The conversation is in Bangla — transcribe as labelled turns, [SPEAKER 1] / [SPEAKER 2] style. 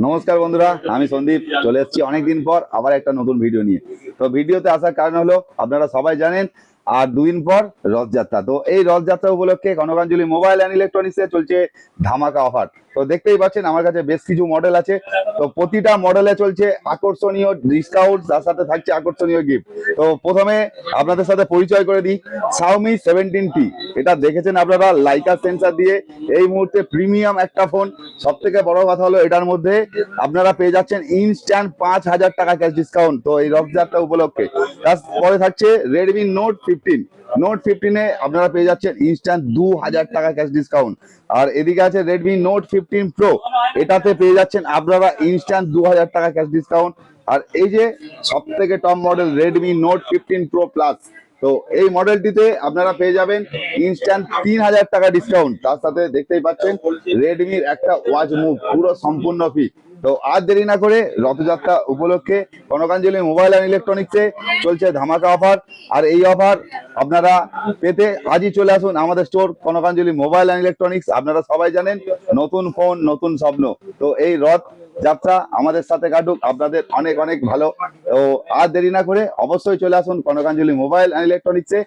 [SPEAKER 1] নমস্কার বন্ধুরা, আমি সন্দীপ চলে এসেছি অনেকদিন পর আবার একটা নতুন ভিডিও নিয়ে। তো ভিডিওতে আসার কারণ হলো আপনারা সবাই জানেন আর দুদিন পর রথযাত্রা। তো এই রথযাত্রা উপলক্ষে কনকাঞ্জলি মোবাইল অ্যান্ড ইলেকট্রনিক্সে চলছে ধামাকা অফার। তো দেখতেই পাচ্ছেন আমার কাছে বেশ কিছু মডেল আছে। তো প্রতিটা মডেলে চলছে আকর্ষণীয় ডিসকাউন্ট, তার সাথে থাকছে আকর্ষণীয় গিফট। তো প্রথমে আপনাদের সাথে পরিচয় করে দিই, Xiaomi 17T। এটা দেখেছেন আপনারা লাইকা সেন্সর দিয়ে, এই মুহূর্তে প্রিমিয়াম একটা ফোন। সব থেকে বড় কথা হলো এটার মধ্যে আপনারা পেয়ে যাচ্ছেন ইনস্ট্যান্ট 5,000 টাকা ক্যাশ ডিসকাউন্ট। তো এই রথযাত্রা উপলক্ষে তারপরে থাকছে রেডমি নোট 15 আপনারা পেয়ে যাচ্ছেন ইনস্ট্যান্ট 2,000 টাকা ক্যাশ ডিসকাউন্ট। আর এদিকে আছে রেডমি নোট 15 প্রো, এটাতে পেয়ে যাচ্ছেন আপনারা ইনস্ট্যান্ট 2,000 টাকা ক্যাশ ডিসকাউন্ট। আর এই যে সব থেকে top model Redmi note 15 pro plus, তো এই মডেলটিতে আপনারা পেয়ে যাবেন ইনস্ট্যান্ট 3,000 টাকা ডিসকাউন্ট। তার সাথে দেখতেই পাচ্ছেন রেডমির একটা ওয়াচ মুভ পুরো সম্পূর্ণ ফ্রি। তো আর দেরি না করে রথযাত্রা উপলক্ষে কনকাঞ্জলি মোবাইল অ্যান্ড ইলেকট্রনিক্সে চলছে ধামাকা অফার। আর এই অফার আপনারা পেতে আজই চলে আসুন আমাদের store Kanakanjali mobile and electronics. আপনারা সবাই জানেন নতুন ফোন নতুন স্বপ্ন। তো এই রথ যাত্রা আমাদের সাথে কাটুক আপনাদের অনেক অনেক ভালো। তো আর দেরি না করে অবশ্যই চলে আসুন কনকাঞ্জলি মোবাইল অ্যান্ড ইলেকট্রনিক্সে।